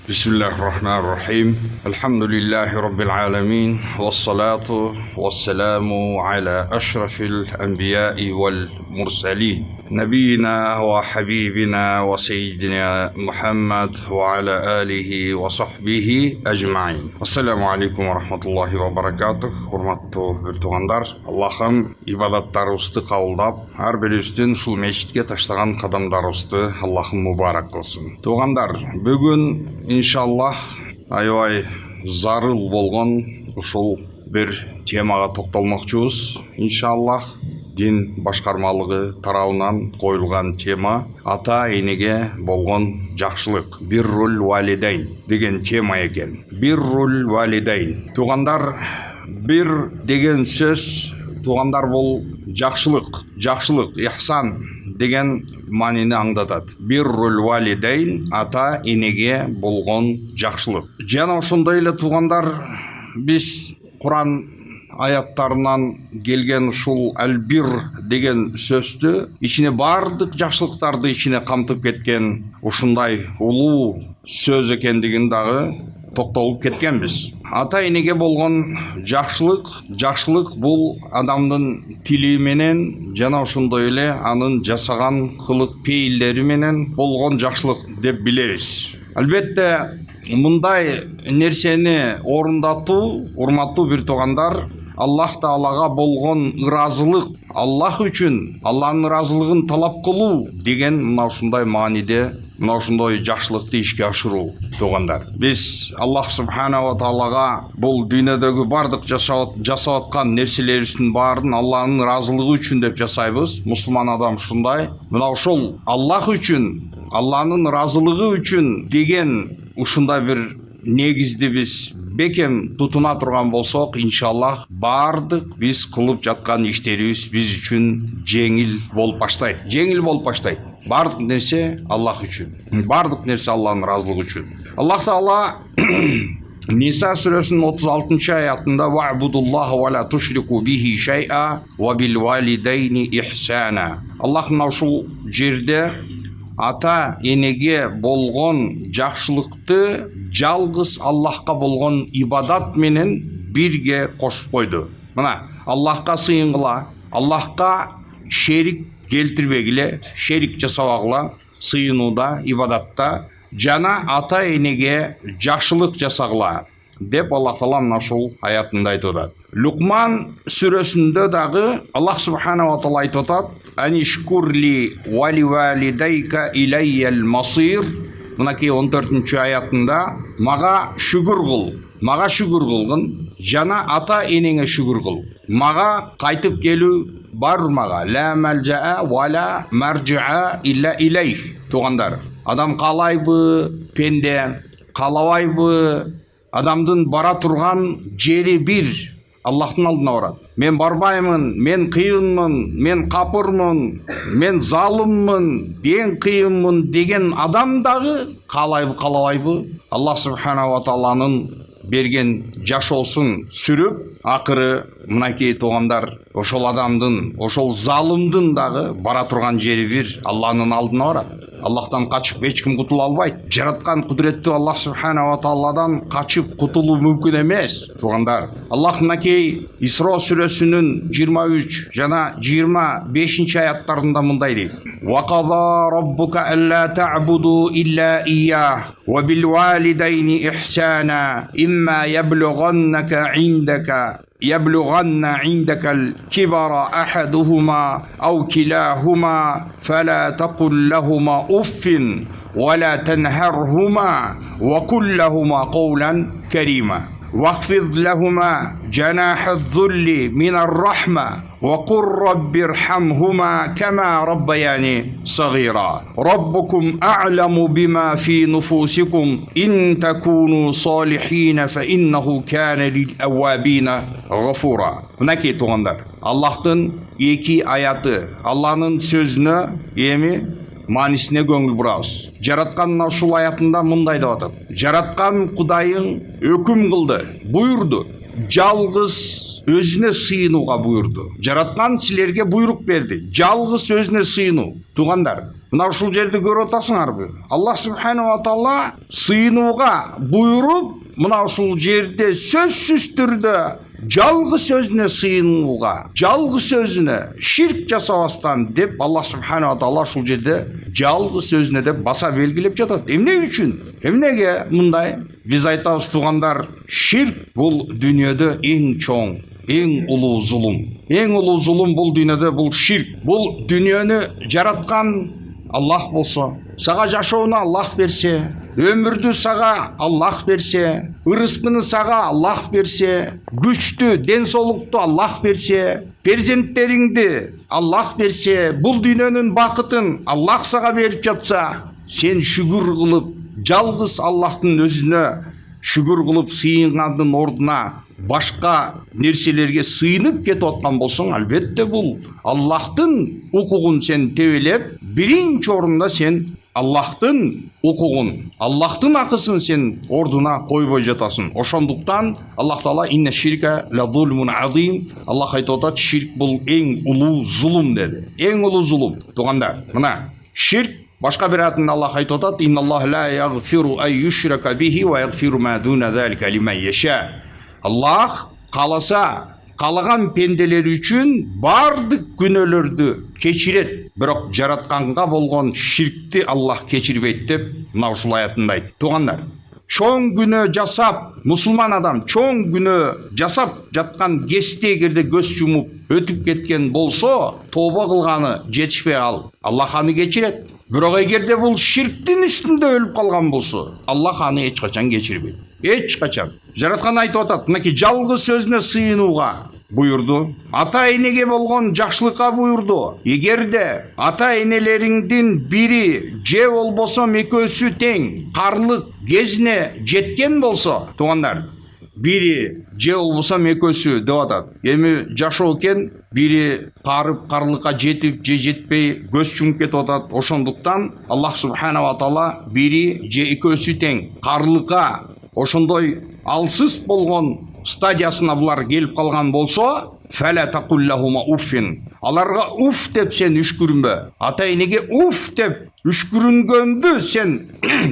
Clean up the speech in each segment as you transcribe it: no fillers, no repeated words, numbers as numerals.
Bismillahirrahmanirrahim. Elhamdülillahi Rabbil alemin. Vessalatu vesselamu ala eşrefil enbiyai vel mursalin. Nebiyina ve habibina ve seyyidina Muhammed ve ala alihi ve sahbihi ecmain. Esselamu aleyküm ve rahmetullahi ve berekatuh. Hurmatlı bir tuğandar, Allah'ım ibadatlarımızды kabıldap, her birisinden şul meşitke taşlagan kadamlarımızды Allah'ım mübarek kılsın. Tuğandar, bugün İnşallah aybay zarıl bolған ушул bir темаға тоқталмақчыбыз. İnşallah din başkarmalығы тарауынан қойылған тема ата энеге болған жақшылық. Биррул валидайн деген тема екен. Биррул валидайн. Туғандар, bir деген сөз, туғандар бұл жақшылық, ихсан деген манини аңдатат. Биррул валидайн, ата энеге болгон жакшылык. Жана ошондой эле туугандар, биз Куран аяттарынан келген ушул албир деген сөздү ичине бардык жакшылыктарды ичине камтып кеткен ушундай улуу сөз экендигин дагы токтолуп кеткенбиз. Ата энеге болгон жакшылык бул адамдын тили менен жана ошондой эле анын жасаган кылык пейилдери менен болгон жакшылык деп билебиз. Албетте мындай нерсени орундатуу, урматтуу бир туугандар, Аллах Таалага болгон ыраазылык, Аллах үчүн Алланын ыраазылыгын талап кылуу деген мына ушундай мааниде, мына ушундай жакшылыкты ишке ашыруу туугандар. Биз Аллах Субхана ва Таалага бул дүйнөдөгү бардык жасап аткан нерселерибиздин баарын Алланын ыраазылыгы үчүн деп жасайбыз. Мусулман адам ушундай. Мына ушул Аллах үчүн, Алланын ыраазылыгы үчүн деген ушундай бир негизди биз бекем тутуна турган болсок, иншаллах бардык биз кылып жаткан иштерибиз биз үчүн жеңил болуп баштайт. Бардык нерсе Аллах үчүн. Бардык нерсе Алланын ыраазылыгы үчүн. Аллах Таала Ниса сүрөсүнүн 36 аятында «Ва'будуллаха ва ла тушрику бихи шай'a ва бил валидайни ихсана». Аллах мына ушул жерде ата энеге болгон жакшылыкты жалгыз Аллахка болгон ибадат менен бирге кошуп койду. Мына Аллахка сыйынгыла, Аллахка шерик келтирбегиле, шерик жасабагыла, сыйынууда, ибадатта жана ата энеге жакшылык жасагыла деп Аллах Таала мына ушул аятында айтып атат. Лукман сүрөсүндө дагы Аллах Субхана ва Таала айтып атат: «Анишкурли вали валидайка илайял масир». Мынакей 14 аятында мага шүгүр кылгын, жана ата энеңе шүгүр кыл. Мага кайтып келүү бар мага. Ла малжаа ва ла маржаа илля илейх. Тугандар, адам каалайбы, пенде каалабайбы, адамдын бара турган жери бир, Аллахтын алдына барат. Мен барбаймын, мен кыйынмын, мен капырмын, мен залыммын, мен кыйынмын деген адам дагы каалайбы, Аллах Субхана ва Тааланын берген жашоосун сүрүп, акыры мынакей туугандар, ошол адамдын, ошол залымдын дагы бара турган жери бир, Алланын алдына барат. Аллахтан качып эч ким кутула албайт. Жараткан кудуреттүү Аллах Субхана ва Тааладан качып кутулуу мүмкүн эмес. Туугандар, Аллах мынакей Исра сүрөсүнүн 23 жана 25 аяттарында мындай дейт: «Ва қада раббука алла та'буду илля iyяh ва бил валидайни ихсана имма يبلغن عندك الكبر أحدهما أو كلاهما فلا تقل لهما أف ولا تنهرهما وقل لهما قولا كريما واخفض لهما جناح الذل من الرحمة وقل رب ارحمهما كما ربياني صغيرا ربكم أعلم بما في نفوسكم إن تكونوا صالحين فإنه كان للأوابين غفورا». Мынакей туғандар, Аллахтың эки аяты, Аллахның сөзүнө эми маанисине көңүл бурабыз. Жараткан ушул аятында мындай деп атат: жараткан Кудайың өкүм кылды, буйрду, жалгыз өзүнө сыйынууга буйрду. Жараткан силерге буйрук берди, жалгыз өзүнө сыйынуу. Тугандар, Мына ушул жерди көрүп атасыңарбы? Аллах субханаху ва таала сыйынууга буйруп, мына ушул жерде сөзсүз түрдө жалгыз өзүнө сыйынууга, жалгыз өзүнө ширк жасабастан деп Аллах субханаху ва таала ушул жерде жалгыз өзүнө деп баса белгилеп жатат. Эмне үчүн? Эмнеге мындай? Биз айтабыз туугандар, ширк бул дүйнөдө эң чоң, эң улуу зулум. Эң улуу зулум бул дүйнөдө бул ширк. Бул дүйнөнү жараткан Аллах болсо, сага жашоону Аллах берсе, өмүрдү сага Аллах берсе, ырыскыны сага Аллах берсе, күчтү, ден соолукту Аллах берсе, перзенттериңди Аллах берсе, бул дүйнөнүн бакытын Аллах сага берип жатса, сен шүгүр кылып, жалгыз Аллахтын өзүнө шүгүр кылып сыйынгандын ордуна башка нерселерге сыйынып кетип аткан болсоң, албетте бул Аллахтын укугун сен тебелеп, биринчи орунда сен Аллахтын укугун, Аллахтын акысын сен ордуна койбой жатасың. Ошондуктан Аллах таала инна ширка ла зулмун азим, Аллах айтып атат, ширк бул эң улуу зулум деди. Эң улуу зулум. Туугандар, мына ширк башка бир аятында Аллах айтып атат, инналлах ла ягфиру ай юшрака бихи ва ягфиру ма дуна залика лиман яша. Аллах кааласа, каалаган пенделер үчүн бардык күнөөлөрдү кечирет, бирок жаратканга болгон ширкти Аллах кечирбейт деп мына ушул аятында айтты. Туугандар, чоң күнөө жасап, мусулман адам чоң күнөө жасап жаткан кезде эгерде көз жумуп өтүп кеткен болсо, тооба кылганы жетишпей калып, Аллах аны кечирет. Бирок эгерде бул ширктин үстүндө өлүп калган болсо, Аллах аны эч качан кечирбейт. Эч качан. Жараткан айтып атат, мынакей жалгыз өзүнө сыйынууга буйурду. Ата энеге болгон жакшылыкка буйурду. Эгерде ата энелериңдин бири же болбосо экөөсү тең карлык кезине жеткен болсо, туугандар, бири же болбосо экөөсү деп атат. Эми жашоо экен, бири карлыкка жетип же жетпей көз жумуп кетип атат. Ошондуктан Аллах субханаху ва таала бири же экөөсү тең карлыкка ошондой алсыз болгон стадиясына булар келип калган болсо, фала такуллахума уффин. Аларга уф деп сен үшкүрүнбө. Ата энеге уф деп үшкүрүнгөндү сен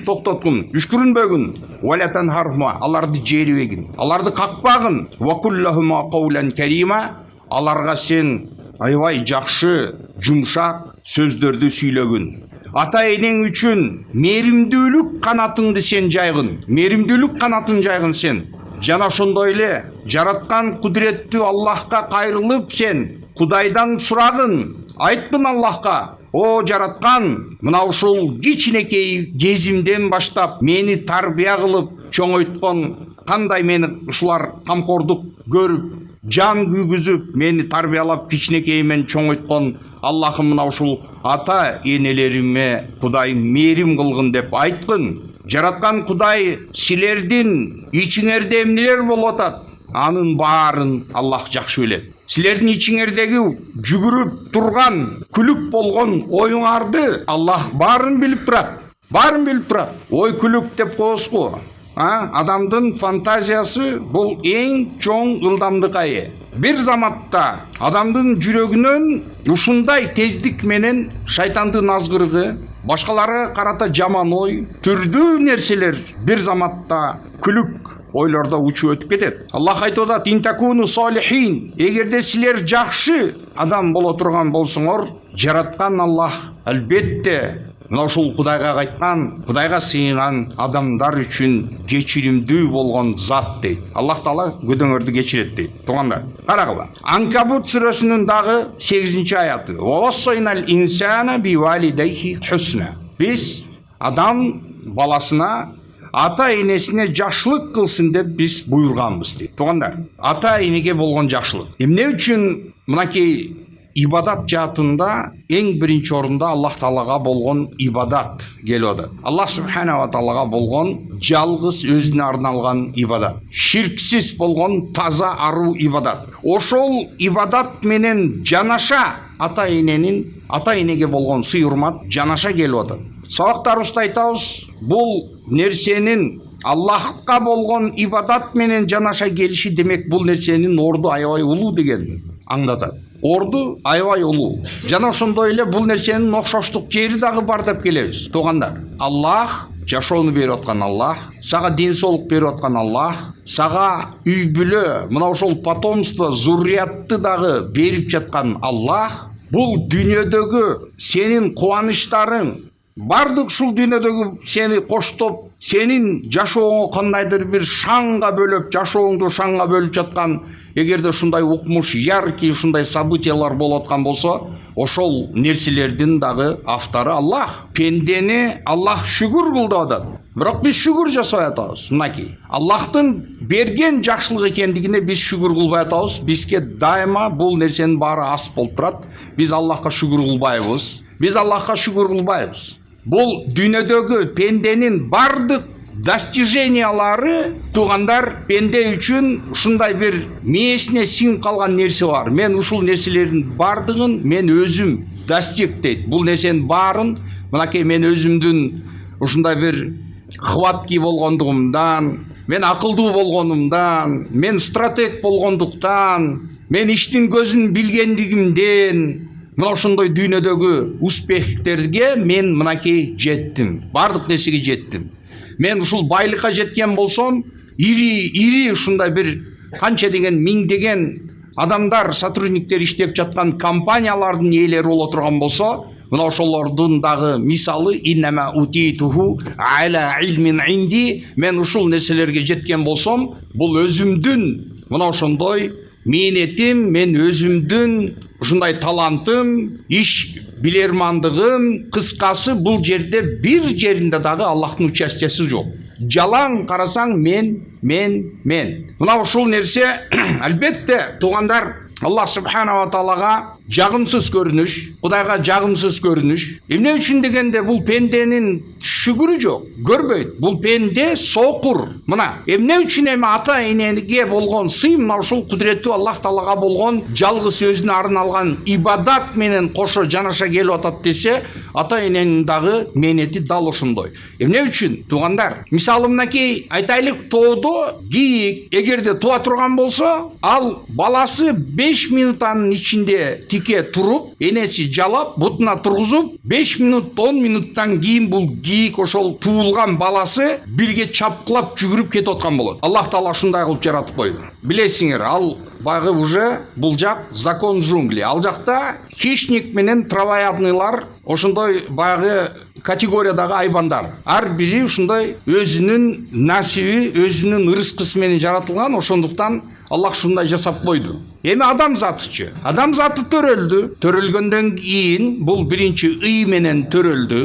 токтоткун, үшкүрүнбөгүн. Вала танхархума, аларды жерибегин, аларды какпагын. Ва куллахума каулан карима, аларга сен аябай жакшы, жумшак сөздөрдү сүйлөгүн. Ата энең үчүн мээримдүүлүк канатыңды сен жайгын, мээримдүүлүк канатын жайгын сен. Жана ошондой эле жараткан кудуреттүү Аллахка кайрылып сен Кудайдан сурагын, айткын Аллахка, о жараткан, мына ушул кичинекей кезимден баштап мени тарбия кылып чоңойткон, кандай мени ушулар камкордук көрүп, жан күйгүзүп, мени тарбиялап кичинекейимен чоңойткон Аллахым, мына ушул ата энелериме Кудайым мээрим кылгын деп айткын. Жараткан Кудай силердин ичиңерде эмнелер болуп атат? Анын баарын Аллах жакшы билет. Силердин ичиңердеги жүгүрүп турган, күлүк болгон оюңарды Аллах баарын билип турат. Баарын билип турат. Ой күлүк деп коеску. Адамдын фантазиясы бул эң чоң ылдамдыкка ээ. Бир заматта адамдын жүрөгүнөн ушундай тездик менен шайтандын азгырыгы, башкалары карата жаман ой, түрдүү нерселер бир заматта күлүк ойлордо учуп өтүп кетет. Аллах айтып атат, интакуну солихин. Эгерде силер жакшы адам боло турган болсоңор, жараткан Аллах албетте мына ушул Кудайга кайткан, Кудайга сыйынган адамдар үчүн кечиримдүү болгон зат дейт. Аллах таала көдөңөрдү кечирет дейт. Туугандар, карагыла. Анкабут сүрөсүнүн дагы 8-аяты. Вассайнал инсана бивалидайхи хусна. Биз адам баласына ата энесине жакшылык кылсын деп биз буйруганбыз дейт. Туугандар, ата энеге болгон жакшылык. Эмне үчүн мынакей ибадат жаатында эң биринчи орунда Аллах таалага болгон ибадат келип атат. Аллах субханаху ва таалага болгон жалгыз өзүнө арналган ибадат. Ширксиз болгон таза аруу ибадат. Ошол ибадат менен жанаша ата энеге болгон сый урмат жанаша келип атат. Сабактарыбызда айтабыз, бул нерсенин Аллахка болгон ибадат менен жанаша келиши демек бул нерсенин орду аябай улуу деген аңдатат. орду аябай улуу. Жана ошондой эле бул нерсенин окшоштук жери дагы бар деп келебиз. Туугандар, Аллах жашоону берип аткан Аллах, сага ден соолук берип аткан Аллах, сага үй бүлө, мына ошол потомство, зурриятты дагы берип жаткан Аллах, бул дүйнөдөгү сенин кубанычтарың, бардык ушул дүйнөдөгү сени коштоп, сенин жашооңо кандайдыр бир шаңга бөлөп, жашооңду шаңга бөлүп жаткан, эгерде ушундай укмуш, яркий ушундай событиялар болуп аткан болсо, ошол нерселердин дагы автору Аллах. Пендени Аллах шүгүр кыл деп атат. Бирок биз шүгүр жасабай атабыз. Мынакей, Аллахтын берген жакшылык экендигине биз шүгүр кылбай атабыз. Бизге дайыма бул нерсенин баары ас болуп турат. Биз Аллахка шүгүр кылбайбыз. Биз Аллахка шүгүр кылбайбыз. Бул дүйнөдөгү пенденин бардык достижениялары, туугандар, пенде үчүн ушундай бир мээсине сиңип калган нерсе бар. Мен ушул нерселердин бардыгын мен өзүм достиг дейт. Бул нерсенин баарын мынакей мен өзүмдүн ушундай бир хваткий болгондугумдан, мен акылдуу болгонумдан, мен стратег болгондуктан, мен иштин көзүн билгендигимден, мына ошондой дүйнөдөгү успехтерге мен мынакей жеттим. Бардык нерсеге жеттим. Мен ушул байлыкка жеткен болсом, ири ушундай бир канча деген миңдеген адамдар, сотрудниктер иштеп жаткан компаниялардын ээлери боло турган болсо, мына ошолордун дагы мисалы иннама утитуху аля илмин инди. Мен ушул нерселерге жеткен болсом, бул өзүмдүн мына ошондой мээнетим, мен өзүмдүн ушундай талантым, иш билермандыгым, кыскасы бул жерде бир жеринде дагы Аллахтын участиясы жок. Жалаң карасаң мен. Мына ушул нерсе албетте, туугандар, Аллах субхана ва таалага жагымсыз көрүнүш, Кудайга жагымсыз көрүнүш. Эмне үчүн дегенде бул пенденин шүгүрү жок, көрбөйт. Бул пенде сокур. Мына эмне үчүн эми ата энеге болгон сый, мына ушул кудуреттүү Аллах таалага болгон жалгыз өзүнө арналган ибадат менен кошо жанаша келип атат десе, ата эненин дагы мээнети дал ошондой. Эмне үчүн, туугандар? Мисалы мынакей айтайлык, тоодо кийик эгерде туа турган болсо, ал баласы 5 минуттан ичинде тике туруп, энеси жалап, бутуна тургузуп, 5 минут, 10 минуттан кийин бул кийик ошол туулган баласы бирге чапкылап жүгүрүп кетип аткан болот. Аллах таала ушундай кылып жаратып койду. Билесиңер, ал багы уже бул жак закон джунгли. Ал жакта хищник менен травоядныйлар, ошондой багы категориядагы айбандар. Ар бири ушундай өзүнүн насиби, өзүнүн ырыскысы менен жаратылган, ошондуктан Аллах ушундай жасап койду. Эми адам затычы? Адам заты төрөлдү. Төрөлгөндөн кийин бул биринчи ый менен төрөлдү.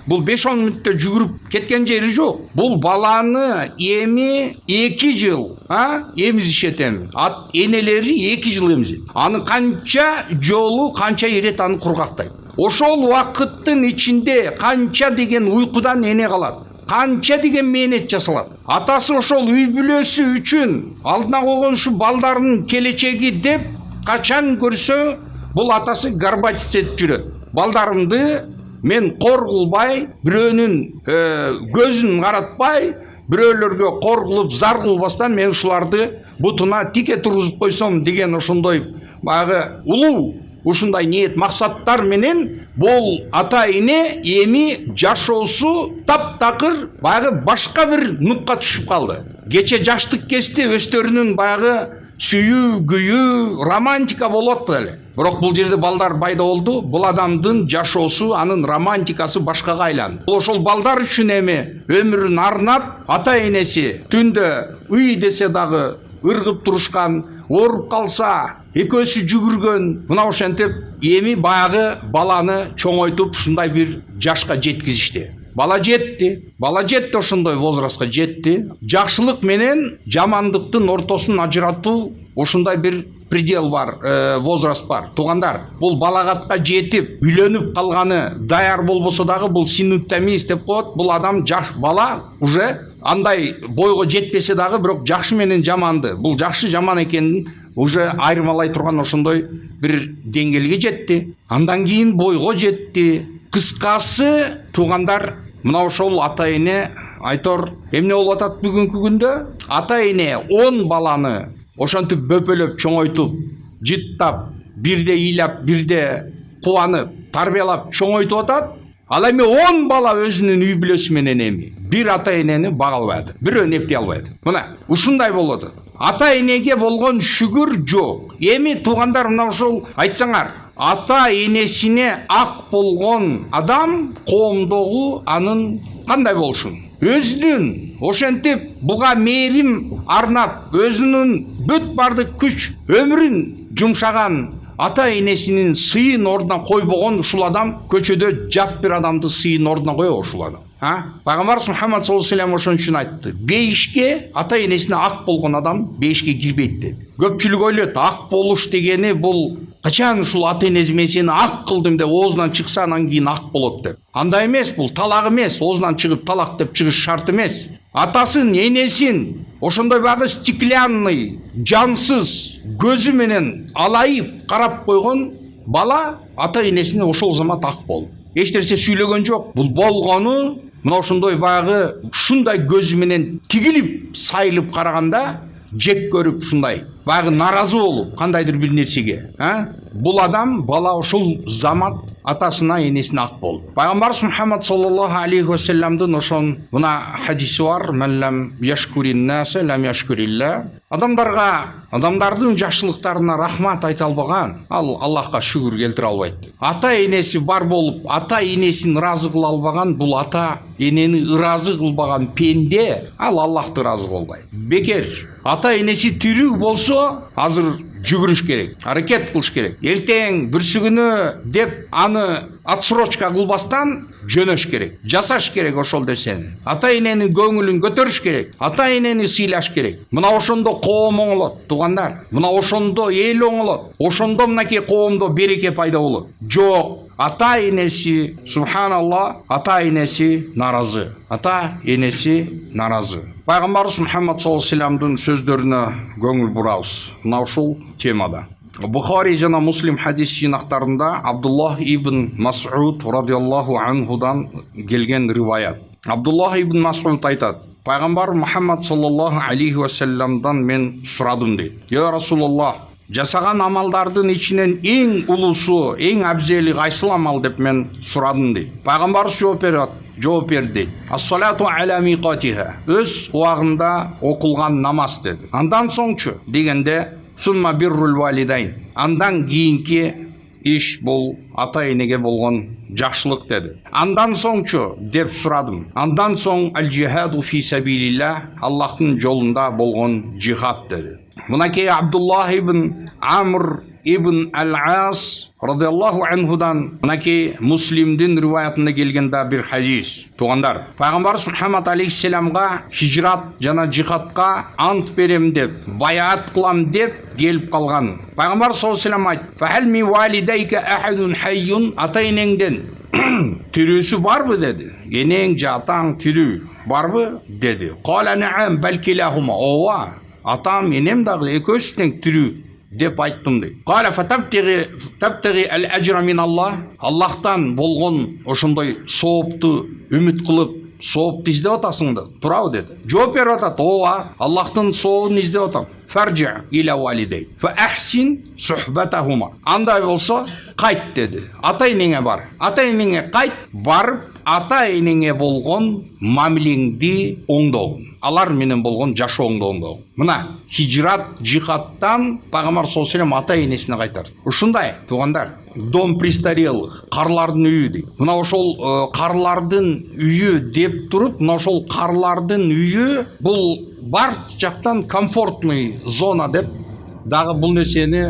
Бул 5-10 мүнөттө жүгүрүп кеткен жери жок. Бул баланы эми 2 жыл эмизишет эми. Энелери 2 жыл эмизет. Аны канча жолу, канча ирет аны кургактайт. Ошол убакыттын ичинде канча деген уйкудан эне калат. Канча деген мээнет жасалат. Атасы ошол үй бүлөсү үчүн алдына койгон ушу балдарынын келечеги деп качан көрсө бул атасы горбатиться этип жүрөт. Балдарымды мен кор кылбай, бирөөнүн көзүн каратпай, бирөөлөргө кор кылып, зар кылбастан мен ушуларды бутуна тике тургузуп койсом деген ошондой багы улуу ушундай ниет максаттар менен бул ата эне эми жашоосу таптакыр багы башка бир нукка түшүп калды. Кече жаштык кести, өстөрүнүн багы сүйүү, күйүү, романтика болот эле. Бирок бул жерде балдар пайда болду. Бул адамдын жашоосу, анын романтикасы башкага айланды. Ошол балдар үчүн эми өмүрүн арнап, ата энеси түндө үй десе дагы ыргып турушкан, ооруп калса экөөсү жүгүргөн, мына ошентип эми баягы баланы чоңойтуп ушундай бир жашка жеткизишти. Бала жетти, ошондой возрастка жетти. Жакшылык менен жамандыктын ортосун ажыратуу ошондой бир предел бар, возраст бар. Туугандар, бул балагатка жетип, үйлөнүп калганы даяр болбосо дагы бул синуттамиз деп коет. Бул адам жаш бала уже андай бойго жетпесе дагы, бирок жакшы менен жаманды, бул жакшы жаман экенин уже айырмалай турган ошондой бир деңгээлге жетти. Андан кийин бойго жетти. Кыскасы, туугандар, мына ошол ата эне айтор эмне болуп атат бүгүнкү күндө? Ата эне 10 баланы ошентип бөпөлөп чоңойтуп, жыттап, бирде ыйлап, бирде кубанып, тарбиялап, чоңойтуп атат. Ал эми 10 бала өзүнүн үй бүлөсү менен эми бир ата-энени бага албайт, бирөө нептей албайт. Мына ушундай болот. Ата-энеге болгон шүгүр жок. Эми туугандар, мына ушул айтсаңар, ата-энесине ак болгон адам коомдогу анын кандай болушун? Өзүнүн ошентип буга мээрим арнап, өзүнүн бүт бардык күч өмүрүн жумшаган ата-энесинин сыйын ордуна койбогон ушул адам көчөдө жат бир адамды сыйын ордуна коебу ушул адам? Пайгамбарыбыз Мухаммад саллаллаху алейхи вассалам ошон үчүн айтты. Бейишке ата-энесине ак болгон адам бейишке кирбейт деди. Көпчүлүк ойлойт, ак болуш дегени бул качан ушул ата-энеси мен сени ак кылдым деп оозунан чыкса анан кийин ак болот деп. Андай эмес, бул талак эмес, оозунан чыгып талак деп чыгыш шарт эмес. Атасын, энесин ошондой багы стеклянный, жансыз көзү менен алайып карап койгон бала ата-энесине ошол замат ак болду. Эч нерсе сүйлөгөн жок. Бул болгону мына ошондой багы ушундай көзү менен тигилип, сайылып караганда жек көрүп ушундай багы наразы болуп кандайдыр бир нерсеге, бул адам бала ошол замат атасына, энесине ак болду. Пайгамбарыбыз Мухаммад саллаллаху алейхи вассаламдын ошон мына хадиси бар: "Мен лам яшкурин наса лам яшкурилла". Адамдардын жакшылыктарына рахмат айта албаган, ал Аллахка шүгүр келтире албайт. Ата-энеси бар болуп, ата-энесин ыраазы кыла албаган, бул ата-энени ыраазы кылбаган пенде, ал Аллахты ыраазы кылбайт. Бекер. Ата-энеси тирүү болсо, азыр жүгүрүш керек, аракет кылыш керек. Эртең бүрсүгүнө деп аны отсрочка кылбастан жөнөш керек, жасаш керек ошол нерсени. Ата-эненин көңүлүн көтөрүш керек, ата-энени сыйлаш керек. Мына ошондо коом оңолот, туугандар. Мына ошондо эл оңолот. Ошондо мынакей коомдо береке пайда болот. Жок, ата-энеси, субханалла, ата-энеси наразы. Ата-энеси наразы. Пайгамбарыбыз Мухаммад саллаллаху алейхи вассаламдын сөздөрүнө көңүл бурабыз. Мына ушул темада. Бухари жана Муслим хадис жинактарында Абдуллах ибн Мас'уд радиаллаху анхудан келген риваят. Абдуллах ибн Мас'уд айтат: Пайгамбар Мухаммад саллаллаху алейхи вассаламдан мен сурадым дейт. Я Расулаллах, жасаган амалдардын ичинен эң улусу, эң абзели кайсыл амал деп мен сурадым дейт. Пайгамбарыбыз жооп берди. Ас-салату аля миқатиха. Өз убагында окулган намаз деди. Андан соңчу дегенде сумма биррул валидайн. Андан кийинки иш бул ата-энеге болгон жакшылык деди. Андан соңчу деп сурадым. Андан соң аль-джихаду фи сабилилlah, Аллахтын жолунда болгон жихад деди. Мынакей Абдуллах ибн Амр ибн Ал-Ас радиаллаху анхудан мынакей Муслимдин риваятында келген да бир хадис. Туугандар, Пайгамбарыбыз Мухаммад алейхиссаламга хижрат жана жихадка ант берем деп, баяат кылам деп келип калган. Пайгамбар саллаллаху алейхи вассалам айтты: "Фахал ми валидайка ахадун хайюн?" Ата-энеңден тирүүсү барбы деди. Энең жатаң тирүү барбы деди. Кала наам балкилахума. Ооба, атам энем дагы экөөсү тең тирүү деп айттым дейт. Кала фатабтиги ал-ажра мин Аллах. Аллахтан болгон ошондой соопту үмүт кылып, соопту издеп атасың да, турабы деди. Жооп берип атат: "Ооба, Аллахтын сообун издеп атам. Фаржи иля валидей фа ахсин сухбатахума." Андай болсо кайт деди. Ата-энеңе бар. Ата-энеңе кайт, барып ата-энеңе болгон мамилеңди оңдогун. Алар менен болгон жашооңду оңдогун. Мына хижрат жихадтан Пайгамбар саллаллаху алейхи вассалам ата-энесине кайтарды. Ушундай, туугандар, дом престарелых, карлардын үйү дейт. Мына ошол карлардын үйү деп туруп, мына ошол карлардын үйү бул бар жактан комфортный зона деп дагы бул нерсени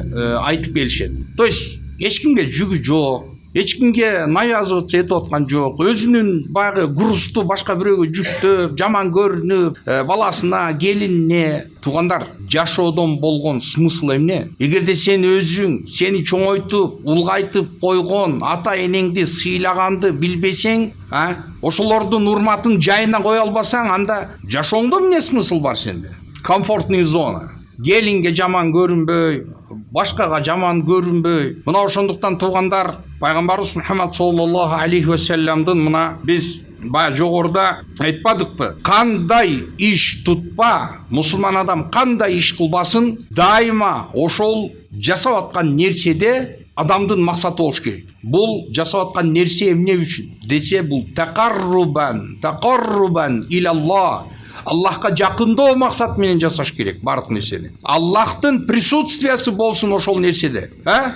айтып келишет. То есть эч кимге жүгү жок, эч кимге навязываться этип аткан жок. Өзүнүн баягы грузту башка бирөөгө жүктөп, жаман көрүнүп, баласына, келинине. Туугандар, жашоодон болгон смысл эмне? Эгерде сен өзүң сени чоңойтуп, улгайтып койгон ата-энеңди сыйлаганды билбесең, ошолордун урматын жайына кое албасаң, анда жашооңдо эмне смысл бар сенде? Комфортный зона. Келинге жаман көрүнбөй, башкага жаман көрүнбөй. Мына ошондуктан туугандар, Пайгамбарыбыз Мухаммад саллаллаху алейхи вассаламдын мына биз баягы жогоруда айтпадыкпы? Кандай иш тутпа, мусулман адам кандай иш кылбасын, дайыма ошол жасап аткан нерседе адамдын максаты болуш керек. Бул жасап аткан нерсе эмне үчүн десе, бул тақаррубан илаллах. Аллахка жакындоо максат менен жасаш керек бардык нерсени. Аллахтын присутствиясы болсун ошол нерседе.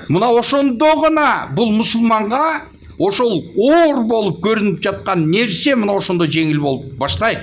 Мына ошондо гана бул мусулманга ошол оор болуп көрүнүп жаткан нерсе мына ошондо жеңил болуп баштайт.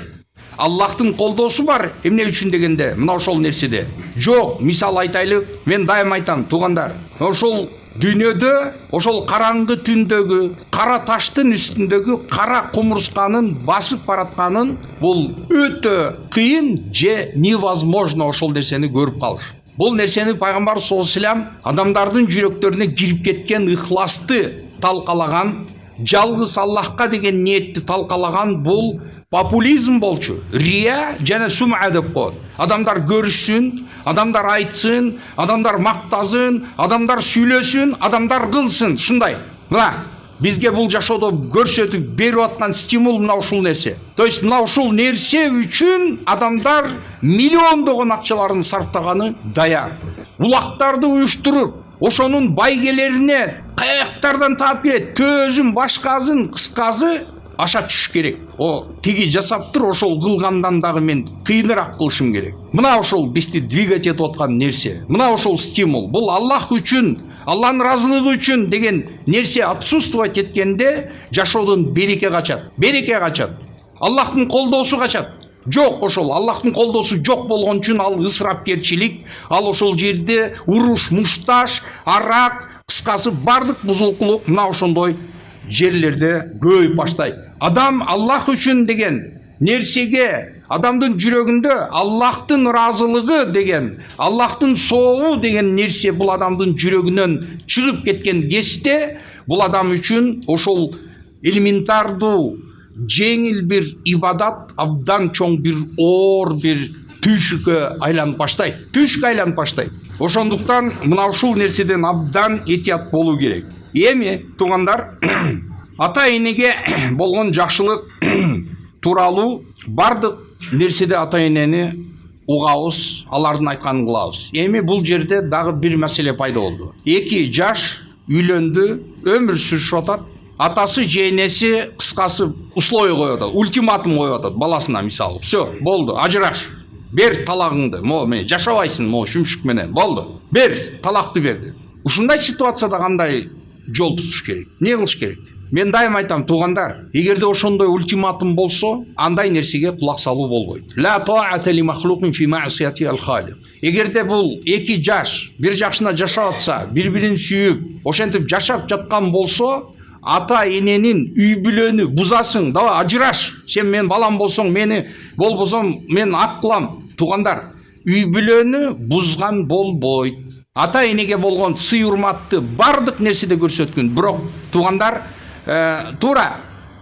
Аллахтын колдоосу бар эмне үчүн дегенде мына ошол нерседе. Жок, мисал айтайлык, мен дайым айтам, туугандар, ошол дүйнөдө, ошол караңгы түндөгү, кара таштын үстүндөгү кара кумурсканын басып баратканын бул өтө кыйын же невозможно ошол нерсени көрүп калыш. Бул нерсени пайгамбар саллаллаху алейхи ва саллям адамдардын жүрөктөрүнө кирип кеткен ыхласты талкалаган, жалгыз Аллахка деген ниетти талкалаган бул популизм болчу. Рия жана сум'a деп коет. Адамдар көрүшсүн, адамдар айтсын, адамдар мактасын, адамдар сүйлөсүн, адамдар кылсын, шундай. Мына бизге бул жашоодо көрсөтүп берип аткан стимул мына ушул нерсе. То есть мына ушул нерсе үчүн адамдар миллиондогон акчаларын сарптаганы даяр. Улактарды уюштуруп, ошонун байгелерине каяктардан таап келет, төзүн, башказын, кыскасы аша түшүш керек. О тиги жасаптыр, ошол кылгандан дагы мен кыйыныраак кылышым керек. Мына ошол бизди двигать этип аткан нерсе. Мына ошол стимул. Бул Аллах үчүн, Алланын разылыгы үчүн деген нерсе отсутствовать эткенде жашоодон береке качат. Береке качат. Аллахтын колдоосу качат. Жок, ошол Аллахтын колдоосу жок болгон үчүн ал ысырапкерчилик, ал ошол жерде уруш, мушташ, арак, кыскасы бардык бузулукулук мына ошондой жерлерде көйүп баштайт. Адам Аллах үчүн деген нерсеге, адамдын жүрөгүндө Аллахтын разылыгы деген, Аллахтын сообу деген нерсе бул адамдын жүрөгүнөн чыгып кеткен кезде, бул адам үчүн ошол элементардуу, жеңил бир ибадат абдан чоң бир оор бир түйшүккө айланып баштайт. Түйшүккө айланып баштайт. Ошондуктан мына ушул нерседен абдан этият болуу керек. Эми туугандар, ата энеге болгон жакшылык тууралуу бардык нерседе ата энени угабыз, алардын айтканын кылабыз. Эми бул жерде дагы бир маселе пайда болду. Эки жаш үйлөндү, өмүр сүрүшүп атат. Атасы же энеси кыскасы условие коюп атат, ультиматум коюп атат баласына, мисалы. Всё, болду, ажыраш. Бер талагыңды, мен жашабайсың, шүмшүк менен. Болду. Бер, талакты берди. Ушундай ситуацияда кандай жол тутуш керек? Не кылыш керек? Мен дайым айтам, туугандар, эгерде ошондой ультиматум болсо, андай нерсеге кулак салуу болбойт. Ла та'ата ли махлуқин фи ма'сияти ал-халиқ. Эгерде бул эки жаш бир жакшына жашап атса, бири-бирин сүйүп, ошентип жашап жаткан болсо, ата эненин үй бүлөнү бузасың, давай ажыраш. Сен мен балам болсоң, мени болбосом мен ак кылам. Туугандар, үй бүлөнү бузган болбойт. Ата энеге болгон сый урматты бардык нерседе көрсөткөн. Бирок туугандар, туура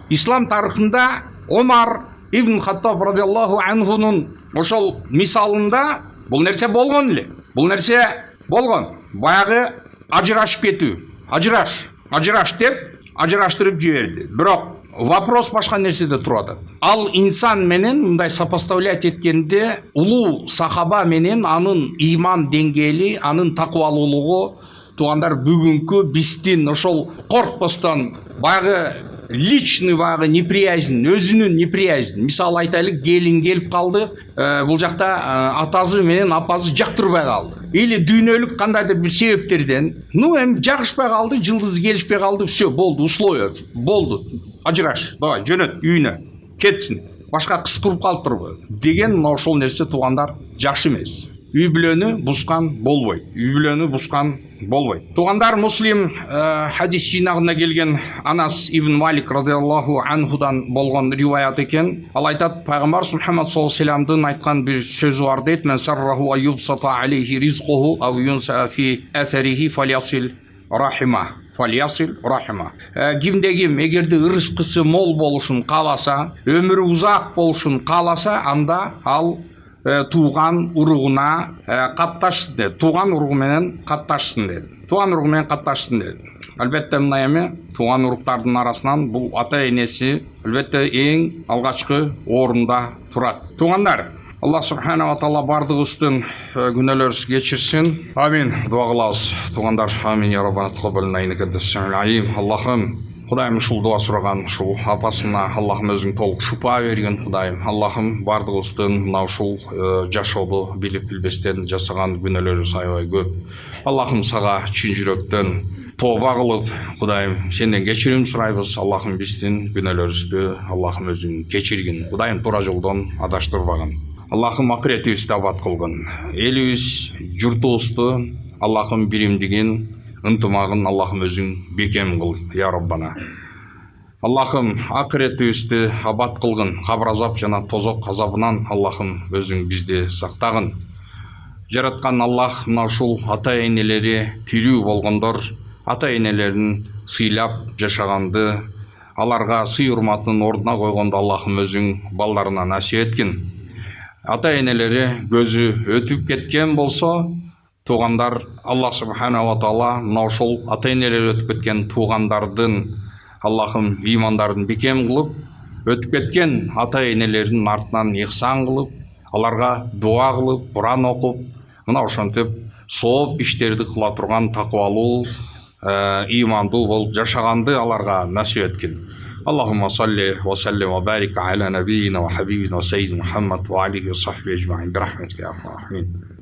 ислам тарыхында Омар ибн Хаттаб радиаллаху анхунун ошол мисалында бул нерсе болгон эле. Бул нерсе болгон. Баягы ажырашып кетүү. Ажыраш деп ажыраштырып жиберди. Бирок вопрос башка нерседе туруп атат. Ал инсан менен мындай сопоставлять эткенде улуу сахаба менен анын иман деңгээли, анын такыбалуулугу туугандар бүгүнкү биздин ошол коркпостон баягы личный баягы неприязнь, өзүнүн неприязнь. Мисалы айтайлык, келин келип калды, бул жакта атасы менен апасы жактырбай калды. Или дүйнөлүк кандайдыр бир себептерден, эми жагышпай калды, жылдызы келишпей калды, все, болду, условия, болду. Ажыраш, давай, жөнөт үйүнө, кетсин. Башка кыз куруп калыптырбы деген мына ошол нерсе туугандар жакшы эмес. Үй бүлөнү бузган болбойт. Туугандар, Муслим хадис жинагында келген Анас ибн Малик радиаллаху анхудан болгон риваят экен. Ал айтат, пайгамбар Мухаммад саллаллаху алейхи ва саллямдын айткан бир сөзү бар дейт: "Мен сарраху айюбсата алейхи ризқуху ау юнса фи афарихи фалиясил рахима." Кимде ким эгерде ырыскысы мол болушун кааласа, өмүрү узак болушун кааласа, анда ал туган уругуна катташсын dedi. Туган уругу менен катташсын dedi. Әлбетте мына эми туган уруктардын арасынан бул ата энеси әлбетте эң алгачкы орунда турат. Тугандар, Аллах субхана ва таала бардыгыбыздын күнөөлөрүбүздү кечирсин. Амин. Дуа кылабыз. Тугандар, амин я раббана тaqabbal иннека антас-самиул алим. Аллахым, Кудайым ушул дуа сураган ушул апасына Аллахым өзүң толук шупа берген Кудайым. Аллахым бардыгыбыздын мына ушул жашоодо билип билбестен жасаган күнөөлөрүбүз аябай көп. Аллахым сага чын жүрөктөн тооба кылып, Кудайым сенден кечирим сурайбыз. Аллахым биздин күнөөлөрүбүздү Аллахым өзүң кечиргин. Кудайым туура жолдон адаштырбагын. Аллахым акыретибизди абад кылгын. Элибиз, журтубузду Аллахым биримдигин, ынтымагын Аллахым өзүң бекем кыл, я Раббана. Аллахым акыретибизди абад кылгын. Кабыр азап жана тозок азабынан Аллахым өзүң бизди сактагын. Жараткан Аллах мына ушул ата энелери тирүү болгондор, ата энелерин сыйлап жашаганды, аларга сый урматын ордуна койгонду Аллахым өзүң балдарына насип эткин. Ата энелери көзү өтүп кеткен болсо, тугандар Аллах субхана ва таала мына ошол ата энелери өтүп кеткен тугандардын Аллахым ыймандарын бекем кылып, өтүп кеткен ата энелердин артынан ихсан кылып, аларга дуа кылып, Куран окуп, мына ошентип сооп иштерди кыла турган такыбалуу, ыймандуу болуп жашаганды аларга насип эткин. اللهم صل وسلم وبارك على نبينا وحبيبنا وسيد محمد وعليه وصحبه أجمعين برحمتك يا أرحم الراحمين.